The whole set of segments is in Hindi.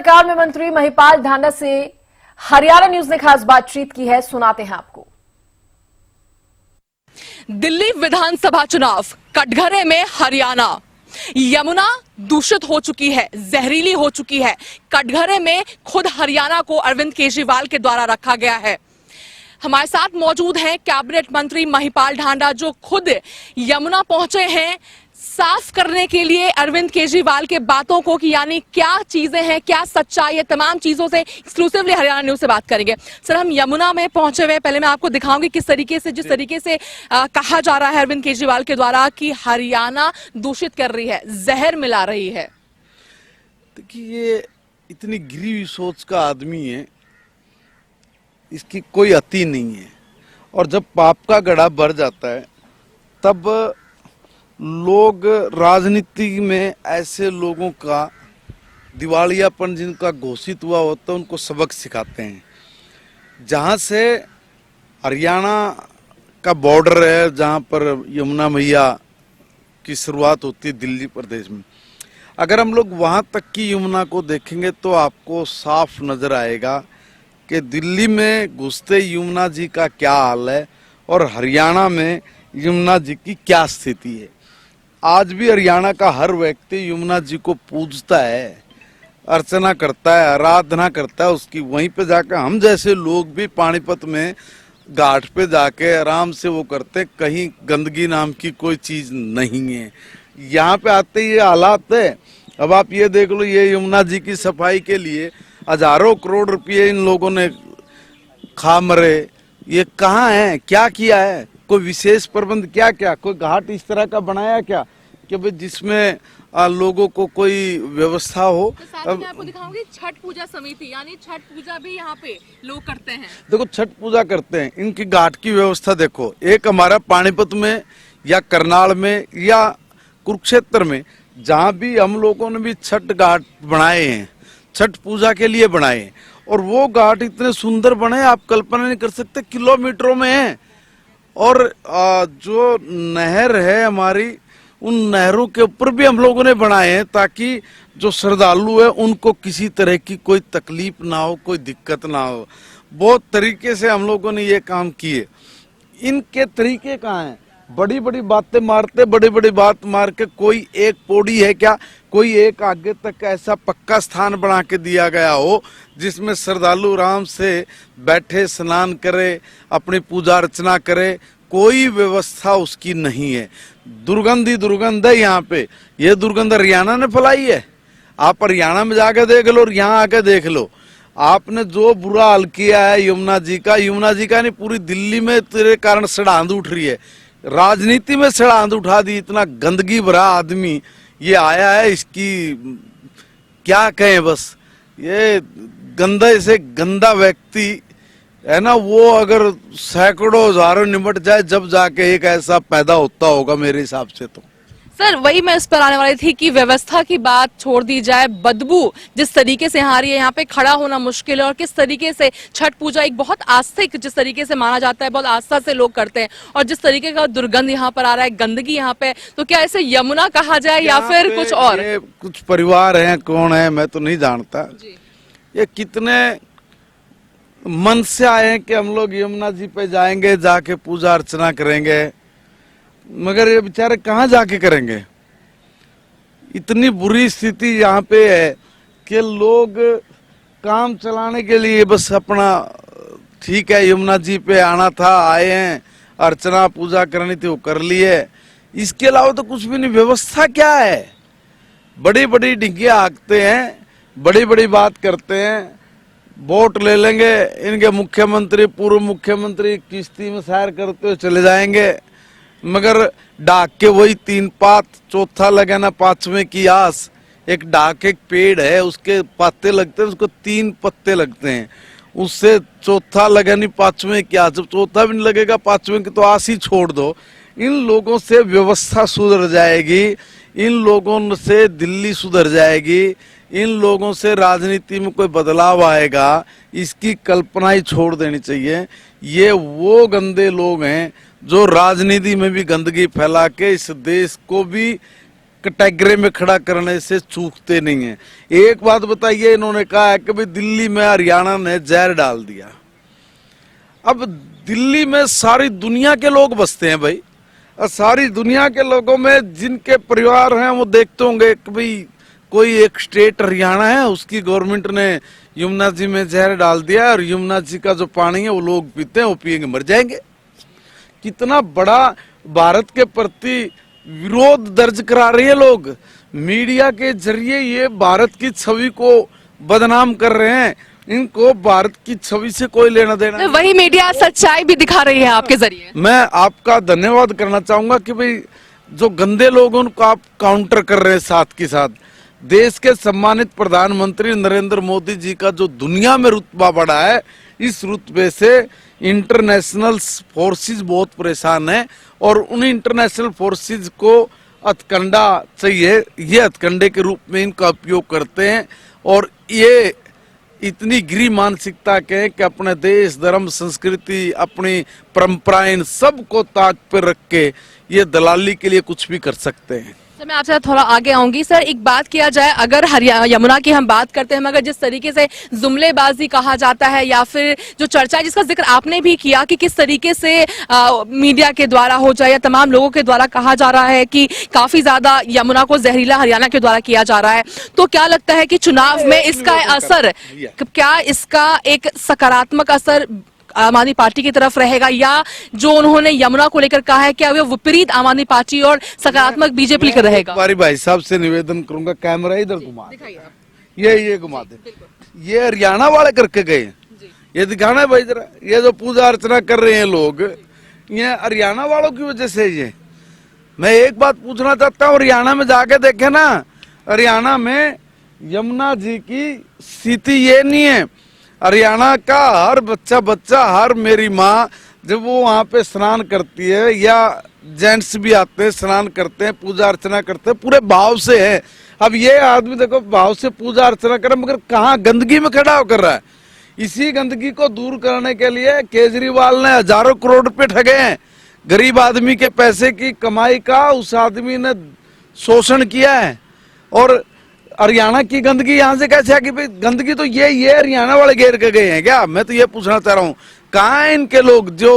सरकार में मंत्री महिपाल ढांडा से हरियाणा न्यूज ने खास बातचीत की है, सुनाते हैं आपको। दिल्ली विधानसभा चुनाव, कटघरे में हरियाणा। यमुना दूषित हो चुकी है, जहरीली हो चुकी है। कटघरे में खुद हरियाणा को अरविंद केजरीवाल के द्वारा रखा गया है। हमारे साथ मौजूद हैं कैबिनेट मंत्री महिपाल ढांडा, जो खुद यमुना पहुंचे हैं साफ करने के लिए अरविंद केजरीवाल के बातों को, कि यानी क्या चीजें हैं, क्या सच्चाई है, तमाम चीजों से एक्सक्लूसिवली हरियाणा न्यूज से बात करेंगे। सर, हम यमुना में पहुंचे हुए, पहले मैं आपको दिखाऊंगी किस तरीके से, जिस तरीके से कहा जा रहा है अरविंद केजरीवाल के द्वारा कि हरियाणा दूषित कर रही है, जहर मिला रही है। देखिए, ये इतनी गिरी हुई सोच का आदमी है, इसकी कोई अति नहीं है। और जब पाप का गड़ा भर जाता है तब लोग राजनीति में ऐसे लोगों का दिवालियापन जिनका घोषित हुआ होता है उनको सबक सिखाते हैं। जहाँ से हरियाणा का बॉर्डर है, जहाँ पर यमुना मैया की शुरुआत होती है दिल्ली प्रदेश में, अगर हम लोग वहाँ तक की यमुना को देखेंगे तो आपको साफ नजर आएगा कि दिल्ली में घुसते यमुना जी का क्या हाल है और हरियाणा में यमुना जी की क्या स्थिति है। आज भी हरियाणा का हर व्यक्ति यमुना जी को पूजता है, अर्चना करता है, आराधना करता है उसकी। वहीं पे जाकर हम जैसे लोग भी पानीपत में घाट पे जाके आराम से वो करते, कहीं गंदगी नाम की कोई चीज नहीं है। यहाँ पे आते ही ये हालात है। अब आप ये देख लो, ये यमुना जी की सफाई के लिए हजारों करोड़ रुपये इन लोगों ने खा मरे। ये कहाँ है, क्या किया है, कोई विशेष प्रबंध क्या क्या, कोई घाट इस तरह का बनाया क्या कि भाई जिसमें लोगों को कोई व्यवस्था हो। तो साथ में आपको दिखाऊंगी छठ पूजा समिति, यानी छठ पूजा भी यहाँ पे लोग करते हैं। देखो, छठ पूजा करते हैं, इनकी घाट की व्यवस्था देखो। एक हमारा पानीपत में या करनाल में या कुरुक्षेत्र में, जहाँ भी हम लोगों ने भी छठ घाट बनाए हैं, छठ पूजा के लिए बनाए हैं, और वो घाट इतने सुंदर बने आप कल्पना नहीं कर सकते, किलोमीटरों में है। और जो नहर है हमारी, उन नहरों के ऊपर भी हम लोगों ने बनाए हैं ताकि जो श्रद्धालु है उनको किसी तरह की कोई तकलीफ ना हो, कोई दिक्कत ना हो। बहुत तरीके से हम लोगों ने ये काम किए। इनके तरीके कहाँ हैं? बड़ी बड़ी बातें मारते, बड़ी बड़ी बात मार के कोई एक पौड़ी है क्या, कोई एक आगे तक ऐसा पक्का स्थान बना के दिया गया हो जिसमें श्रद्धालु आराम से बैठे स्नान करे, अपनी पूजा अर्चना करे, कोई व्यवस्था उसकी नहीं है। दुर्गंध ही दुर्गंध है यहाँ पे। ये दुर्गंध हरियाणा ने फैलाई है। आप हरियाणा में जाके देख लो और यहाँ आके देख लो। आपने जो बुरा हाल किया है यमुना जी का नहीं, पूरी दिल्ली में तेरे कारण सड़ांध उठ रही है। राजनीति में सड़ांध उठा दी। इतना गंदगी भरा आदमी ये आया है, इसकी क्या कहें। बस ये गंदा से गंदा व्यक्ति है ना, वो अगर सैकड़ों हजारों निमट जाए जब जाके एक ऐसा पैदा होता होगा मेरे हिसाब से। तो सर, वही मैं इस पर आने वाली थी कि व्यवस्था की बात छोड़ दी जाए, बदबू जिस तरीके से आ रही है, यहाँ पे खड़ा होना मुश्किल है। और किस तरीके से छठ पूजा एक बहुत आस्थिक, जिस तरीके से माना जाता है, बहुत आस्था से लोग करते हैं, और जिस तरीके का दुर्गंध यहाँ पर आ रहा है, गंदगी यहाँ पे, तो क्या इसे यमुना कहा जाए या फिर कुछ और? कुछ परिवार हैं, कौन है मैं तो नहीं जानता। ये कितने मन से आए हैं कि हम लोग यमुना जी पे जाएंगे, जाके पूजा अर्चना करेंगे, मगर ये बेचारे कहाँ जाके करेंगे। इतनी बुरी स्थिति यहाँ पे है कि लोग काम चलाने के लिए बस अपना, ठीक है यमुना जी पे आना था, आए हैं, अर्चना पूजा करनी थी वो कर ली है, इसके अलावा तो कुछ भी नहीं। व्यवस्था क्या है? बड़ी बड़ी डिग्गियां हाँकते हैं, बड़ी बड़ी बात करते हैं, वोट ले लेंगे, इनके मुख्यमंत्री पूर्व मुख्यमंत्री किश्ती में सैर करते हुए चले जाएंगे, मगर डाक के वही 3 पात, चौथा लगाना पांचवें की आस। एक डाक एक पेड़ है, उसके पत्ते लगते हैं, उसको 3 पत्ते लगते हैं, उससे चौथा लगानी पांचवें की आस। जब चौथा भी नहीं लगेगा, पांचवें की तो आस ही छोड़ दो। इन लोगों से व्यवस्था सुधर जाएगी, इन लोगों से दिल्ली सुधर जाएगी, इन लोगों से राजनीति में कोई बदलाव आएगा, इसकी कल्पना ही छोड़ देनी चाहिए। ये वो गंदे लोग हैं जो राजनीति में भी गंदगी फैला के इस देश को भी कैटेगरी में खड़ा करने से चूकते नहीं है। एक बात बताइए, इन्होंने कहा है कि भाई दिल्ली में हरियाणा ने जहर डाल दिया। अब दिल्ली में सारी दुनिया के लोग बसते हैं भाई, और सारी दुनिया के लोगों में जिनके परिवार हैं वो देखते होंगे कि भाई कोई एक स्टेट हरियाणा है, उसकी गवर्नमेंट ने यमुना जी में जहर डाल दिया है और यमुना जी का जो पानी है वो लोग पीते हैं, वो पिएंगे मर जाएंगे। कितना बड़ा भारत के प्रति विरोध दर्ज करा रहे हैं लोग, मीडिया के जरिए ये भारत की छवि को बदनाम कर रहे हैं। इनको भारत की छवि से कोई लेना देना नहीं। वही मीडिया सच्चाई भी दिखा रही है आपके जरिए। मैं आपका धन्यवाद करना चाहूंगा कि भाई जो गंदे लोग उनको आप काउंटर कर रहे हैं, साथ के साथ देश के सम्मानित प्रधानमंत्री नरेंद्र मोदी जी का जो दुनिया में रुतबा बढ़ा है, इस रुतबे से इंटरनेशनल फोर्सेस बहुत परेशान है और उन इंटरनेशनल फोर्सेस को हथकंडा चाहिए। ये हथकंडे के रूप में इनका उपयोग करते हैं और ये इतनी गिरी मानसिकता के कि अपने देश, धर्म, संस्कृति, अपनी परंपराएं, इन सबको ताक पे रख के ये दलाली के लिए कुछ भी कर सकते हैं। सर, मैं आपसे थोड़ा आगे आऊंगी। सर, एक बात किया जाए, अगर हरियाणा यमुना की हम बात करते हैं, मगर जिस तरीके से जुमलेबाजी कहा जाता है या फिर जो चर्चा है जिसका जिक्र आपने भी किया कि किस तरीके से मीडिया के द्वारा हो जाए या तमाम लोगों के द्वारा कहा जा रहा है कि काफी ज्यादा यमुना को जहरीला हरियाणा के द्वारा किया जा रहा है, तो क्या लगता है कि चुनाव में इसका असर, क्या इसका एक सकारात्मक असर आम आदमी पार्टी की तरफ रहेगा, या जो उन्होंने यमुना को लेकर कहा है क्या वो विपरीत आम आदमी पार्टी और सकारात्मक बीजेपी लेकर रहेगा? हमारी भाई साहब से निवेदन करूंगा, कैमरा इधर घुमा दे, ये घुमा दे। ये हरियाणा वाले करके गए, ये दिखाना है भाई जरा। ये जो पूजा अर्चना कर रहे हैं लोग, ये हरियाणा वालों की वजह से। ये मैं एक बात पूछना चाहता हूँ, हरियाणा में जाके देखे ना, हरियाणा में यमुना जी की स्थिति ये नहीं है। हरियाणा का हर बच्चा, हर मेरी माँ जब वो वहाँ पे स्नान करती है, या जेंट्स भी आते हैं स्नान करते हैं, पूजा अर्चना करते हैं, पूरे भाव से है। अब ये आदमी देखो भाव से पूजा अर्चना करे, मगर कहाँ गंदगी में खड़ा होकर रहा है। इसी गंदगी को दूर करने के लिए केजरीवाल ने हजारों करोड़ रुपए ठगे हैं। गरीब आदमी के पैसे की कमाई का उस आदमी ने शोषण किया है। और हरियाणा की गंदगी यहाँ से कैसे है कि भाई गंदगी तो ये हरियाणा वाले घेर के गए हैं क्या? मैं तो ये पूछना चाह रहा हूँ, कहाँ हैं इनके लोग जो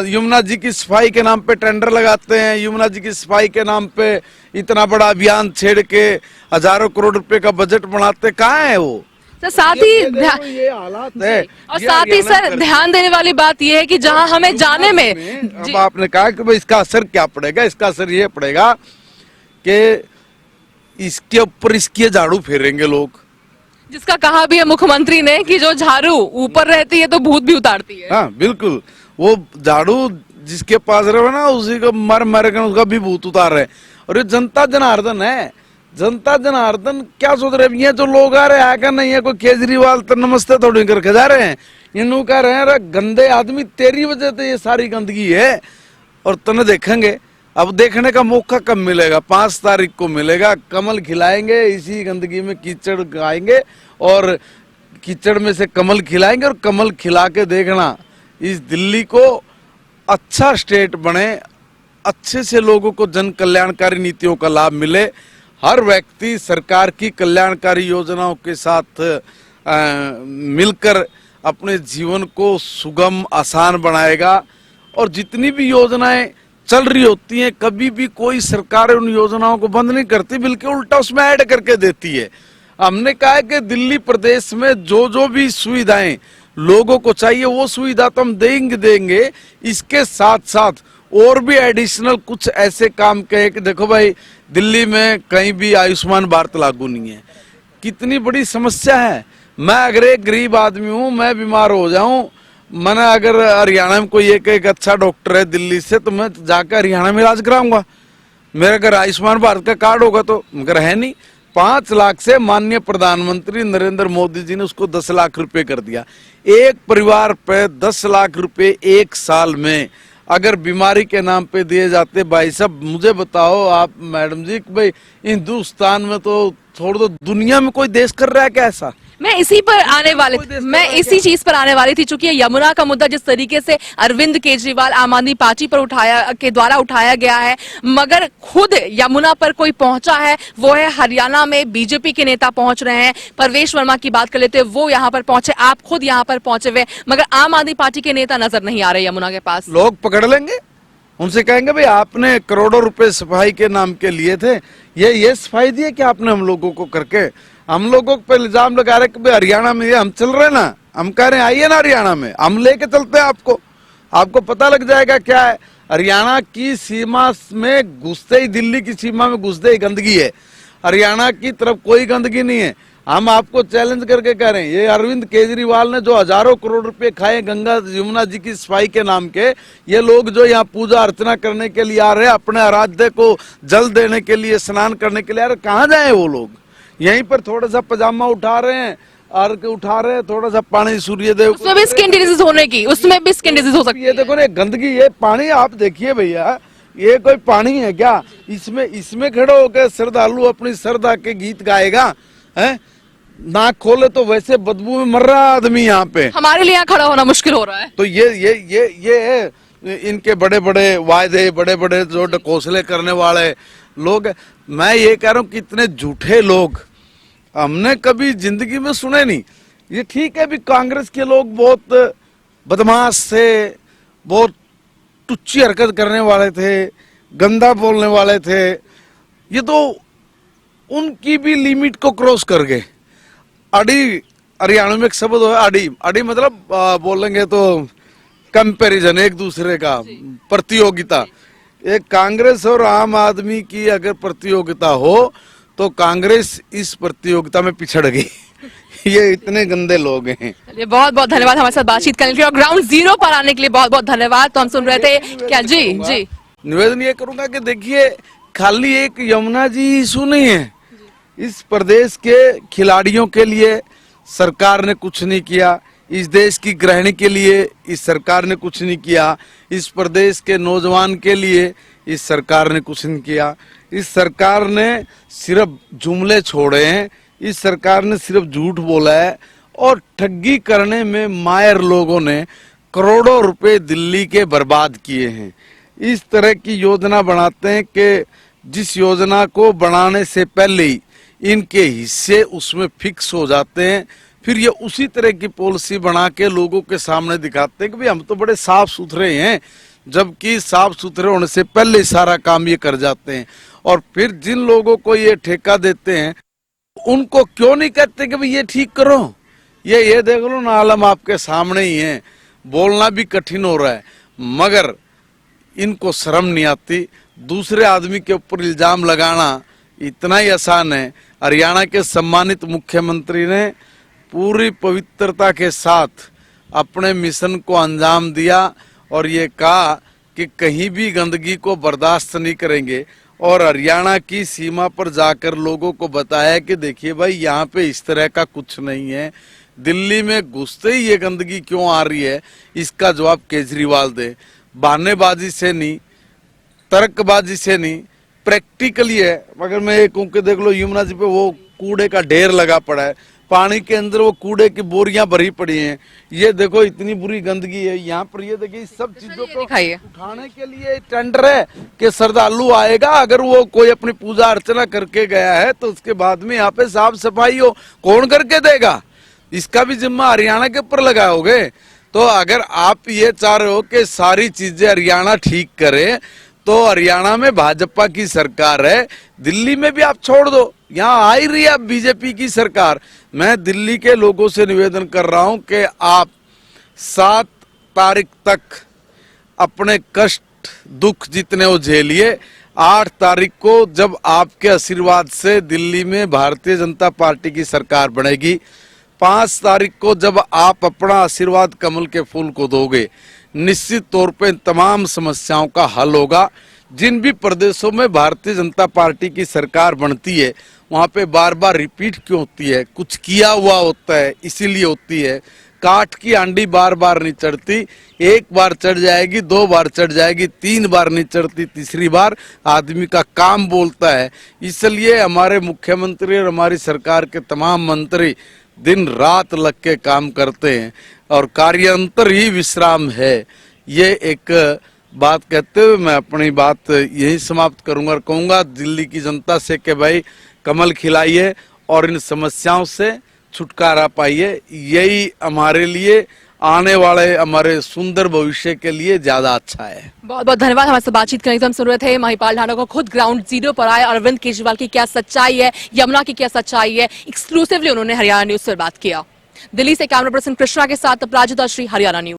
यमुना जी की सफाई के नाम पे टेंडर लगाते हैं, यमुना जी की सफाई के नाम पे इतना बड़ा अभियान छेड़ के हजारों करोड़ रुपए का बजट बनाते, कहाँ है वो? सर, साथ ही ये हालात है। और साथ ही सर ध्यान देने वाली बात यह है कि जहां हमें जाने में अब आपने कहा कि भाई इसका असर क्या पड़ेगा, इसका असर ये पड़ेगा कि इसके ऊपर इसकी झाड़ू फेरेंगे लोग, जिसका कहा भी है मुख्यमंत्री ने कि जो झाड़ू ऊपर रहती है तो भूत भी उतारती है। हाँ बिल्कुल, वो झाड़ू जिसके पास रहे ना उसी को मर कर उसका भी भूत उतार रहे। और ये जनता जनार्दन है, जनता जनार्दन क्या सोच रहे हैं? जो लोग आ रहे हैं आकर नहीं है, कोई केजरीवाल तो नमस्ते थोड़ी करके जा रहे हैं, इन कह रहे हैं गंदे आदमी तेरी वजह से ये सारी गंदगी है। और तने देखेंगे, अब देखने का मौका कब मिलेगा? 5 तारीख को मिलेगा। कमल खिलाएंगे, इसी गंदगी में कीचड़ खाएंगे और कीचड़ में से कमल खिलाएंगे, और कमल खिला के देखना इस दिल्ली को अच्छा स्टेट बने, अच्छे से लोगों को जन कल्याणकारी नीतियों का लाभ मिले, हर व्यक्ति सरकार की कल्याणकारी योजनाओं के साथ मिलकर अपने जीवन को सुगम आसान बनाएगा। और जितनी भी योजनाएं चल रही होती हैं, कभी भी कोई सरकार उन योजनाओं को बंद नहीं करती, बल्कि उल्टा उसमें ऐड करके देती है। हमने कहा है कि दिल्ली प्रदेश में जो भी सुविधाएं लोगों को चाहिए वो सुविधा तो हम देंगे, इसके साथ साथ और भी एडिशनल कुछ ऐसे काम कहे कि देखो भाई दिल्ली में कहीं भी आयुष्मान भारत लागू नहीं है। कितनी बड़ी समस्या है। मैं अगर एक गरीब आदमी हूँ, मैं बीमार हो जाऊं, मैंने अगर हरियाणा में कोई एक अच्छा डॉक्टर है दिल्ली से, तो मैं जाकर हरियाणा में इलाज कराऊंगा। मेरा अगर आयुष्मान भारत का कार्ड होगा तो, मगर है नहीं। 5 लाख से माननीय प्रधानमंत्री नरेंद्र मोदी जी ने उसको 10 लाख रुपए कर दिया। एक परिवार पे 10 लाख रुपए एक साल में अगर बीमारी के नाम पे दिए जाते, भाई साहब मुझे बताओ आप मैडम जी, भाई हिंदुस्तान में तो छोड़ दो, दुनिया में कोई देश कर रहा है क्या ऐसा? मैं इसी पर आने वाली मैं इसी चीज पर आने वाली थी, चूंकि यमुना का मुद्दा जिस तरीके से अरविंद केजरीवाल आम आदमी पार्टी पर द्वारा उठाया गया है, मगर खुद यमुना पर कोई पहुंचा है वो है हरियाणा में बीजेपी के नेता पहुंच रहे हैं। परवेश वर्मा की बात कर लेते हैं, वो यहाँ पर पहुंचे, आप खुद यहाँ पर पहुंचे हुए, मगर आम आदमी पार्टी के नेता नजर नहीं आ रहे यमुना के पास। लोग पकड़ लेंगे, उनसे कहेंगे भाई आपने करोड़ों रुपए सफाई के नाम के लिए थे, ये सफाई दी है कि आपने हम लोगों को करके, हम लोगों पे इल्जाम लगा रहे कि भाई हरियाणा में ये हम चल रहे ना, हम कह रहे हैं आइए ना हरियाणा में, हम लेके चलते हैं आपको पता लग जाएगा क्या है। हरियाणा की सीमा में घुसते ही, दिल्ली की सीमा में घुसते ही गंदगी है, हरियाणा की तरफ कोई गंदगी नहीं है। हम आपको चैलेंज करके कह रहे हैं, ये अरविंद केजरीवाल ने जो हजारों करोड़ रुपए खाए गंगा यमुना जी की सफाई के नाम के, ये लोग जो यहाँ पूजा अर्चना करने के लिए आ रहे हैं, अपने आराध्य को जल देने के लिए, स्नान करने के लिए आ रहे, कहाँ जाए वो लोग? यहीं पर थोड़ा सा पजामा उठा रहे हैं, अर्घ उठा रहे हैं, थोड़ा सा पानी सूर्यदेव, उसमें भी स्किन डिजीज होने की, उसमें भी स्किन डिजीज हो सकती है। ये देखो ना गंदगी, ये पानी आप देखिए भैया, ये कोई पानी है क्या? इसमें खड़े होकर श्रद्धालु अपनी श्रद्धा के गीत गाएगा, है? नाक खोले तो वैसे बदबू में मर रहा आदमी यहाँ पे। हमारे लिए यहाँ खड़ा होना मुश्किल हो रहा है। तो ये इनके बड़े बड़े वायदे, बड़े बड़े जो ढकोसले करने वाले लोग, मैं ये कह रहा हूँ कितने झूठे लोग हमने कभी जिंदगी में सुने नहीं। ये ठीक है भी कांग्रेस के लोग बहुत बदमाश थे, बहुत टुच्ची हरकत करने वाले थे, गंदा बोलने वाले थे, ये तो उनकी भी लिमिट को क्रॉस कर गए। अड़ी, हरियाणा में एक शब्द है अड़ी मतलब बोलेंगे तो कंपैरिजन, एक दूसरे का प्रतियोगिता। एक कांग्रेस और आम आदमी की अगर प्रतियोगिता हो तो कांग्रेस इस प्रतियोगिता में पिछड़ गई। ये इतने गंदे लोग हैं। चलिए बहुत बहुत धन्यवाद हमारे साथ बातचीत करने के लिए और ग्राउंड जीरो पर आने के लिए बहुत बहुत धन्यवाद। तो हम सुन रहे थे क्या जी निवेदन ये करूंगा कि देखिए खाली एक यमुना जी इशू नहीं है, इस प्रदेश के खिलाड़ियों के लिए सरकार ने कुछ नहीं किया, इस देश की गृहिणी के लिए इस सरकार ने कुछ नहीं किया, इस प्रदेश के नौजवान के लिए इस सरकार ने कुछ नहीं किया। इस सरकार ने सिर्फ जुमले छोड़े हैं, इस सरकार ने सिर्फ झूठ बोला है और ठगी करने में मायर लोगों ने करोड़ों रुपए दिल्ली के बर्बाद किए हैं। इस तरह की योजना बनाते हैं कि जिस योजना को बनाने से पहले ही इनके हिस्से उसमें फिक्स हो जाते हैं, फिर ये उसी तरह की पॉलिसी बना के लोगों के सामने दिखाते हैं कि भाई हम तो बड़े साफ सुथरे हैं, जबकि साफ सुथरे होने से पहले सारा काम ये कर जाते हैं। और फिर जिन लोगों को ये ठेका देते हैं उनको क्यों नहीं कहते कि भाई ये ठीक करो, ये देख लो ना, आलम आपके सामने ही है, बोलना भी कठिन हो रहा है, मगर इनको शर्म नहीं आती। दूसरे आदमी के ऊपर इल्जाम लगाना इतना ही आसान है। हरियाणा के सम्मानित मुख्यमंत्री ने पूरी पवित्रता के साथ अपने मिशन को अंजाम दिया और ये कहा कि कहीं भी गंदगी को बर्दाश्त नहीं करेंगे, और हरियाणा की सीमा पर जाकर लोगों को बताया कि देखिए भाई यहाँ पे इस तरह का कुछ नहीं है, दिल्ली में घुसते ही ये गंदगी क्यों आ रही है, इसका जवाब केजरीवाल दे। बहानेबाजी से नहीं, तर्कबाजी से नहीं, प्रैक्टिकली है। मगर मैं ये कहूँ कि देख लो यमुना जी पे वो कूड़े का ढेर लगा पड़ा है, पानी के अंदर वो कूड़े की बोरियां भरी पड़ी हैं, ये देखो इतनी बुरी गंदगी है यहाँ पर। ये देखिए इस सब चीजों को उठाने के लिए टेंडर है कि श्रद्धालु आएगा, अगर वो कोई अपनी पूजा अर्चना करके गया है तो उसके बाद में यहाँ पे साफ सफाई हो, कौन करके देगा? इसका भी जिम्मा हरियाणा के ऊपर लगाओगे। तो अगर आप ये चाह रहे हो कि सारी चीजें हरियाणा ठीक करे, तो हरियाणा में भाजपा की सरकार है, दिल्ली में भी आप छोड़ दो, यहाँ आ ही रही है अब बीजेपी की सरकार। मैं दिल्ली के लोगों से निवेदन कर रहा हूं कि आप 7 तारीख तक अपने कष्ट दुख जितने वो झेलिए। 8 तारीख को जब आपके आशीर्वाद से दिल्ली में भारतीय जनता पार्टी की सरकार बनेगी, 5 तारीख को जब आप अपना आशीर्वाद कमल के फूल को दोगे, निश्चित तौर पे तमाम समस्याओं का हल होगा। जिन भी प्रदेशों में भारतीय जनता पार्टी की सरकार बनती है वहां पे बार बार रिपीट क्यों होती है? कुछ किया हुआ होता है, इसीलिए होती है। काठ की आंडी बार बार नहीं चढ़ती, एक बार चढ़ जाएगी, 2 बार चढ़ जाएगी, 3 बार नहीं चढ़ती, तीसरी बार आदमी का काम बोलता है। इसलिए हमारे मुख्यमंत्री और हमारी सरकार के तमाम मंत्री दिन रात लग के काम करते हैं और कार्यांतर ही विश्राम है। ये एक बात कहते हुए मैं अपनी बात यही समाप्त करूंगा और कहूंगा दिल्ली की जनता से कि भाई कमल खिलाइए और इन समस्याओं से छुटकारा पाइए। यही हमारे लिए आने वाले हमारे सुंदर भविष्य के लिए ज्यादा अच्छा है। बहुत बहुत धन्यवाद हमारे साथ बातचीत करने के लिए। हम सुन रहे थे महिपाल ढांडा को, खुद ग्राउंड जीरो पर आए और अरविंद केजरीवाल की क्या सच्चाई है, यमुना की क्या सच्चाई है, एक्सक्लूसिवली उन्होंने हरियाणा न्यूज से बात किया। दिल्ली से कैमरा पर्सन कृष्णा के साथ अपराजिता श्री, हरियाणा न्यूज।